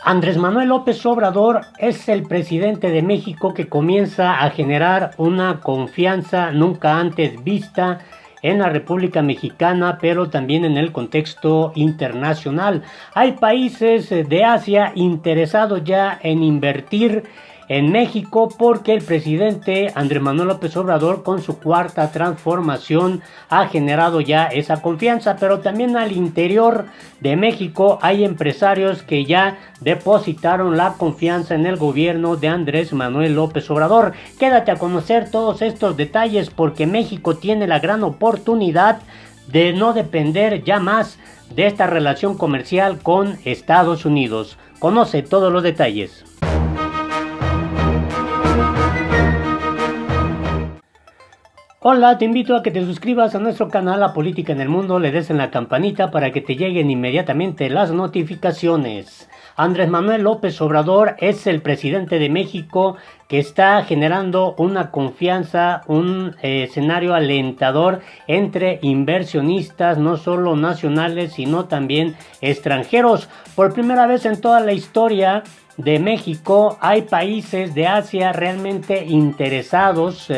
Andrés Manuel López Obrador es el presidente de México que comienza a generar una confianza nunca antes vista en la República Mexicana, pero también en el contexto internacional. Hay países de Asia interesados ya en invertir en México porque el presidente Andrés Manuel López Obrador con su cuarta transformación ha generado ya esa confianza, pero también al interior de México hay empresarios que ya depositaron la confianza en el gobierno de Andrés Manuel López Obrador. Quédate a conocer todos estos detalles porque México tiene la gran oportunidad de no depender ya más de esta relación comercial con Estados Unidos. Conoce todos los detalles. Hola, te invito a que te suscribas a nuestro canal La Política en el Mundo, le des en la campanita para que te lleguen inmediatamente las notificaciones. Andrés Manuel López Obrador es el presidente de México que está generando una confianza, un escenario alentador entre inversionistas, no solo nacionales, sino también extranjeros. Por primera vez en toda la historia de México hay países de Asia realmente interesados,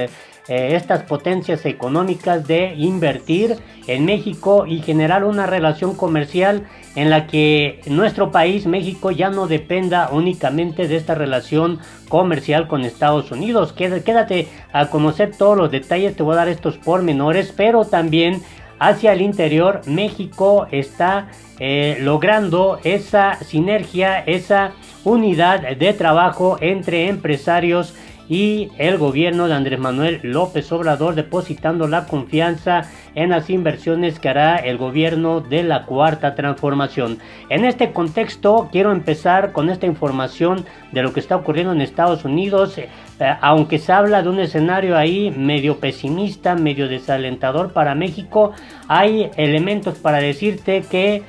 estas potencias económicas de invertir en México y generar una relación comercial en la que nuestro país, México, ya no dependa únicamente de esta relación comercial con Estados Unidos. Quédate a conocer todos los detalles, te voy a dar estos pormenores, pero también hacia el interior México está logrando esa sinergia, esa unidad de trabajo entre empresarios y el gobierno de Andrés Manuel López Obrador, depositando la confianza en las inversiones que hará el gobierno de la Cuarta Transformación. En este contexto quiero empezar con esta información de lo que está ocurriendo en Estados Unidos. Aunque se habla de un escenario ahí medio pesimista, medio desalentador para México, hay elementos para decirte que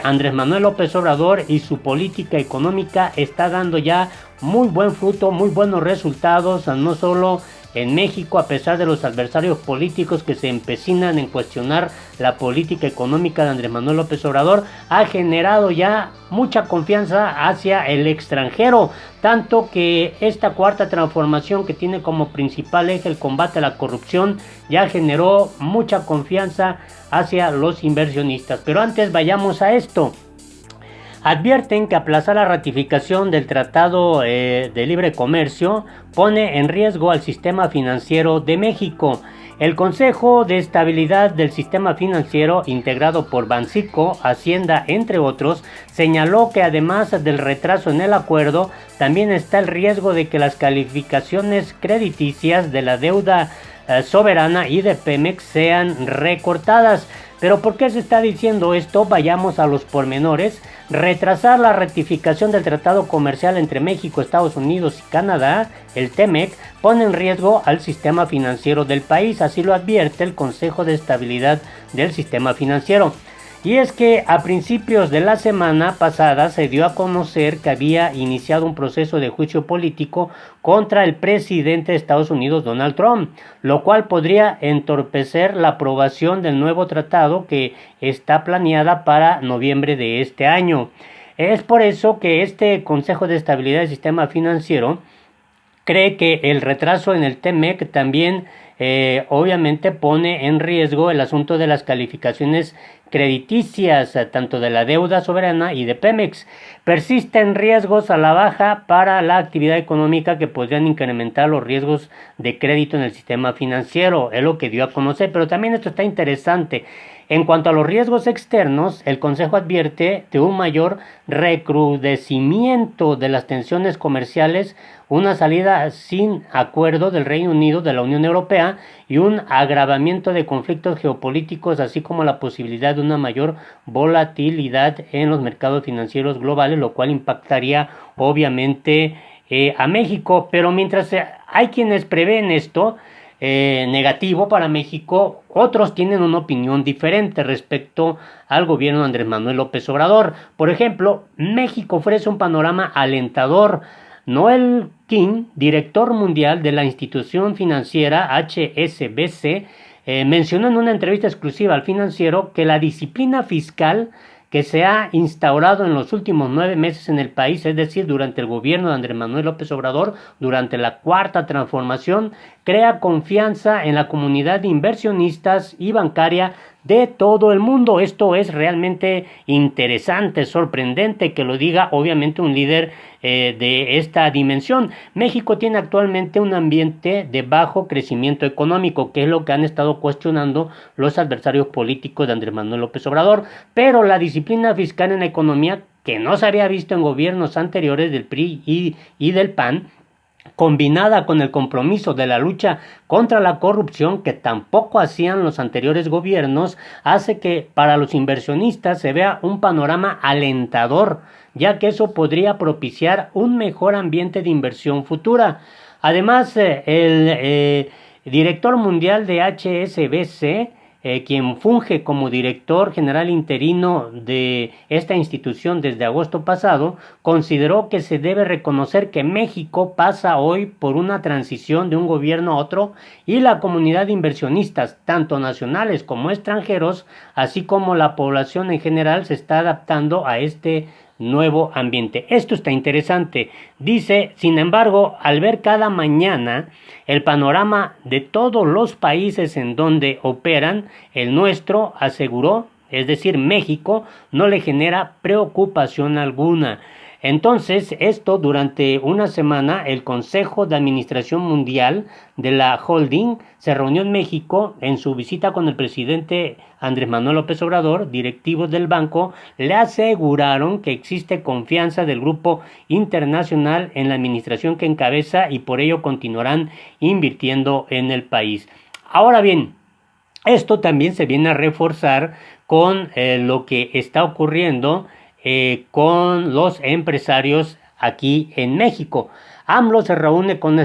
Andrés Manuel López Obrador y su política económica está dando ya muy buen fruto, muy buenos resultados, no solo en México, a pesar de los adversarios políticos que se empecinan en cuestionar la política económica de Andrés Manuel López Obrador, ha generado ya mucha confianza hacia el extranjero, tanto que esta cuarta transformación, que tiene como principal eje el combate a la corrupción, ya generó mucha confianza hacia los inversionistas. Pero antes vayamos a esto. Advierten que aplazar la ratificación del Tratado de Libre Comercio pone en riesgo al sistema financiero de México. El Consejo de Estabilidad del Sistema Financiero, integrado por Banxico, Hacienda, entre otros, señaló que además del retraso en el acuerdo, también está el riesgo de que las calificaciones crediticias de la deuda soberana y de Pemex sean recortadas. ¿Pero por qué se está diciendo esto? Vayamos a los pormenores. Retrasar la ratificación del Tratado Comercial entre México, Estados Unidos y Canadá, el TEMEC, pone en riesgo al sistema financiero del país, así lo advierte el Consejo de Estabilidad del Sistema Financiero. Y es que a principios de la semana pasada se dio a conocer que había iniciado un proceso de juicio político contra el presidente de Estados Unidos, Donald Trump, lo cual podría entorpecer la aprobación del nuevo tratado que está planeada para noviembre de este año. Es por eso que este Consejo de Estabilidad del Sistema Financiero cree que el retraso en el TEMEC también obviamente pone en riesgo el asunto de las calificaciones crediticias, tanto de la deuda soberana y de Pemex. Persisten riesgos a la baja para la actividad económica que podrían incrementar los riesgos de crédito en el sistema financiero, es lo que dio a conocer, pero también esto está interesante. En cuanto a los riesgos externos, el Consejo advierte de un mayor recrudecimiento de las tensiones comerciales, una salida sin acuerdo del Reino Unido de la Unión Europea y un agravamiento de conflictos geopolíticos, así como la posibilidad de una mayor volatilidad en los mercados financieros globales, lo cual impactaría obviamente a México. Pero mientras hay quienes prevén esto negativo para México, otros tienen una opinión diferente respecto al gobierno de Andrés Manuel López Obrador. Por ejemplo, México ofrece un panorama alentador. Noel King, director mundial de la institución financiera HSBC, mencionó en una entrevista exclusiva al Financiero que la disciplina fiscal que se ha instaurado en los últimos 9 meses en el país, es decir, durante el gobierno de Andrés Manuel López Obrador, durante la cuarta transformación, crea confianza en la comunidad de inversionistas y bancaria de todo el mundo. Esto es realmente interesante, sorprendente que lo diga obviamente un líder de esta dimensión. México tiene actualmente un ambiente de bajo crecimiento económico, que es lo que han estado cuestionando los adversarios políticos de Andrés Manuel López Obrador, pero la disciplina fiscal en la economía, que no se había visto en gobiernos anteriores del PRI y del PAN, combinada con el compromiso de la lucha contra la corrupción que tampoco hacían los anteriores gobiernos, hace que para los inversionistas se vea un panorama alentador, ya que eso podría propiciar un mejor ambiente de inversión futura. Además, el director mundial de HSBC, quien funge como director general interino de esta institución desde agosto pasado, consideró que se debe reconocer que México pasa hoy por una transición de un gobierno a otro y la comunidad de inversionistas, tanto nacionales como extranjeros, así como la población en general, se está adaptando a este nuevo ambiente. Esto está interesante. Dice, sin embargo, al ver cada mañana el panorama de todos los países en donde operan, el nuestro, aseguró, es decir, México, no le genera preocupación alguna. Entonces, esto durante una semana, el Consejo de Administración Mundial de la Holding se reunió en México en su visita con el presidente Andrés Manuel López Obrador. Directivos del banco le aseguraron que existe confianza del grupo internacional en la administración que encabeza y por ello continuarán invirtiendo en el país. Ahora bien, esto también se viene a reforzar con lo que está ocurriendo con los empresarios aquí en México. AMLO se reúne con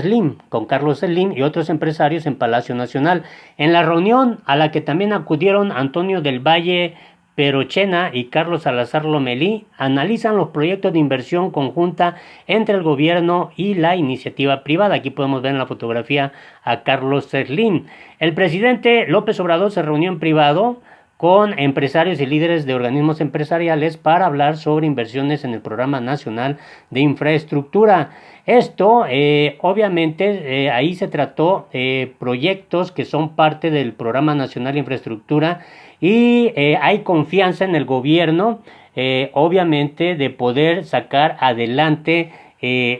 Carlos Slim y otros empresarios en Palacio Nacional. En la reunión a la que también acudieron Antonio del Valle Perochena y Carlos Salazar Lomelí, analizan los proyectos de inversión conjunta entre el gobierno y la iniciativa privada. Aquí podemos ver en la fotografía a Carlos Slim. El presidente López Obrador se reunió en privado con empresarios y líderes de organismos empresariales para hablar sobre inversiones en el Programa Nacional de Infraestructura. Esto, obviamente, ahí se trató proyectos que son parte del Programa Nacional de Infraestructura y hay confianza en el gobierno, obviamente, de poder sacar adelante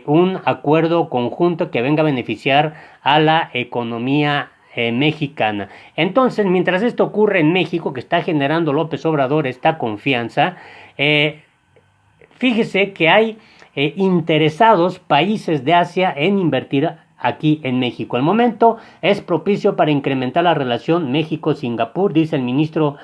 un acuerdo conjunto que venga a beneficiar a la economía mexicana. Entonces, mientras esto ocurre en México, que está generando López Obrador esta confianza, fíjese que hay interesados países de Asia en invertir aquí en México. El momento es propicio para incrementar la relación México-Singapur, dice el ministro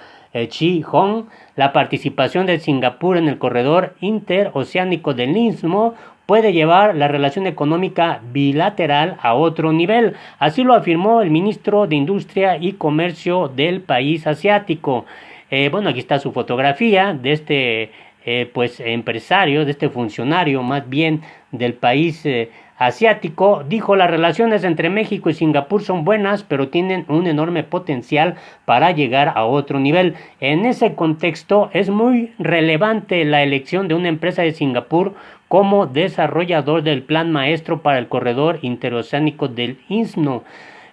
Chi Hong. La participación de Singapur en el corredor interoceánico del Istmo puede llevar la relación económica bilateral a otro nivel. Así lo afirmó el ministro de Industria y Comercio del país asiático. Bueno, aquí está su fotografía de este empresario, de este funcionario más bien del país asiático. Dijo: las relaciones entre México y Singapur son buenas, pero tienen un enorme potencial para llegar a otro nivel. En ese contexto es muy relevante la elección de una empresa de Singapur como desarrollador del plan maestro para el corredor interoceánico del Istmo.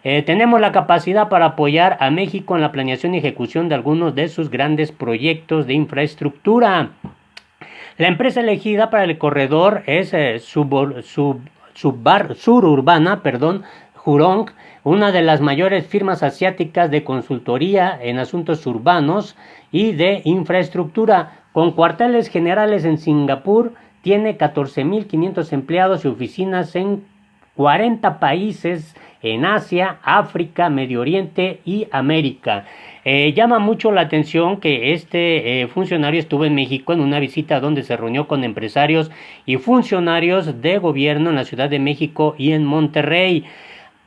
Tenemos la capacidad para apoyar a México en la planeación y ejecución de algunos de sus grandes proyectos de infraestructura. La empresa elegida para el corredor es Sururbana, Jurong, una de las mayores firmas asiáticas de consultoría en asuntos urbanos y de infraestructura, con cuarteles generales en Singapur. Tiene 14.500 empleados y oficinas en 40 países en Asia, África, Medio Oriente y América. Llama mucho la atención que este funcionario estuvo en México en una visita donde se reunió con empresarios y funcionarios de gobierno en la Ciudad de México y en Monterrey.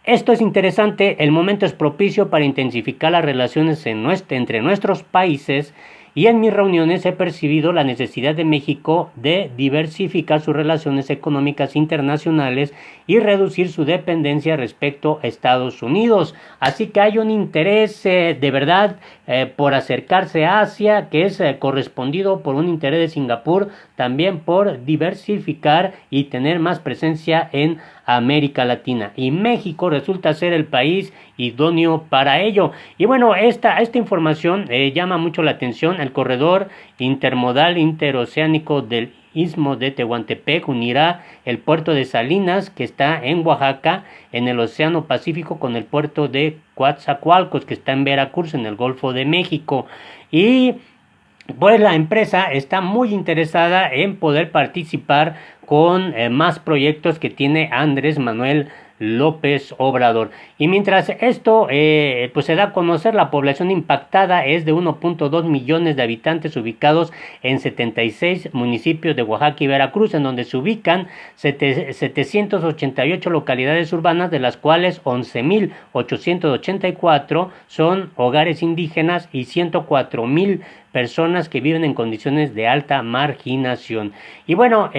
Esto es interesante, el momento es propicio para intensificar las relaciones entre nuestros países y en mis reuniones he percibido la necesidad de México de diversificar sus relaciones económicas internacionales y reducir su dependencia respecto a Estados Unidos. Así que hay un interés de verdad por acercarse a Asia, que es correspondido por un interés de Singapur también por diversificar y tener más presencia en América Latina, y México resulta ser el país idóneo para ello. Y bueno, esta información llama mucho la atención. El corredor intermodal interoceánico del Istmo de Tehuantepec unirá el puerto de Salinas, que está en Oaxaca, en el Océano Pacífico, con el puerto de Coatzacoalcos, que está en Veracruz, en el Golfo de México. Y pues la empresa está muy interesada en poder participar con más proyectos que tiene Andrés Manuel López Obrador. Y mientras esto pues se da a conocer, la población impactada es de 1.2 millones de habitantes ubicados en 76 municipios de Oaxaca y Veracruz, en donde se ubican 788 localidades urbanas, de las cuales 11.884 son hogares indígenas y 104.000 personas que viven en condiciones de alta marginación. Y bueno,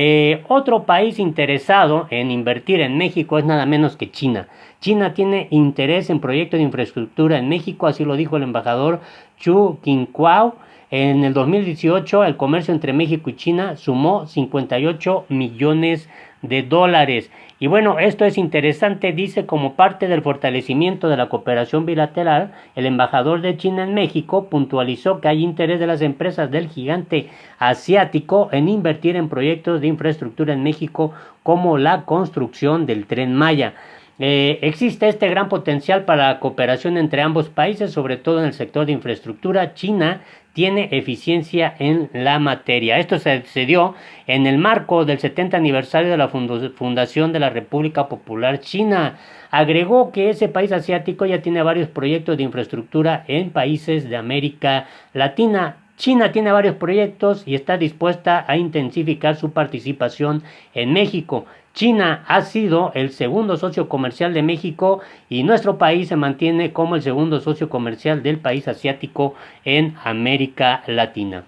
otro país interesado en invertir en México es nada menos que China. China tiene interés en proyectos de infraestructura en México, así lo dijo el embajador Chu Qingguo. En el 2018, el comercio entre México y China sumó 58 millones de dólares. Y bueno, esto es interesante, dice, como parte del fortalecimiento de la cooperación bilateral, el embajador de China en México puntualizó que hay interés de las empresas del gigante asiático en invertir en proyectos de infraestructura en México, como la construcción del Tren Maya. Existe este gran potencial para la cooperación entre ambos países, sobre todo en el sector de infraestructura. China tiene eficiencia en la materia. Esto se dio en el marco del 70 aniversario de la fundación de la República Popular China. Agregó que ese país asiático ya tiene varios proyectos de infraestructura en países de América Latina. China tiene varios proyectos y está dispuesta a intensificar su participación en México. China ha sido el segundo socio comercial de México y nuestro país se mantiene como el segundo socio comercial del país asiático en América Latina.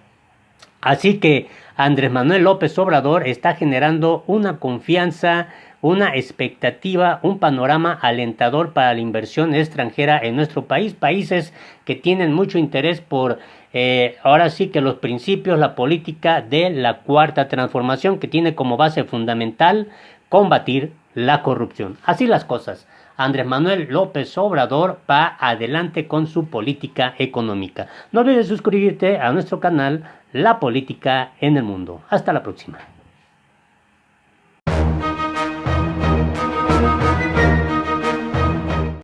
Así que Andrés Manuel López Obrador está generando una confianza, una expectativa, un panorama alentador para la inversión extranjera en nuestro país, países que tienen mucho interés por ahora sí que los principios, la política de la Cuarta Transformación, que tiene como base fundamental combatir la corrupción. Así las cosas. Andrés Manuel López Obrador va adelante con su política económica. No olvides suscribirte a nuestro canal La Política en el Mundo. Hasta la próxima.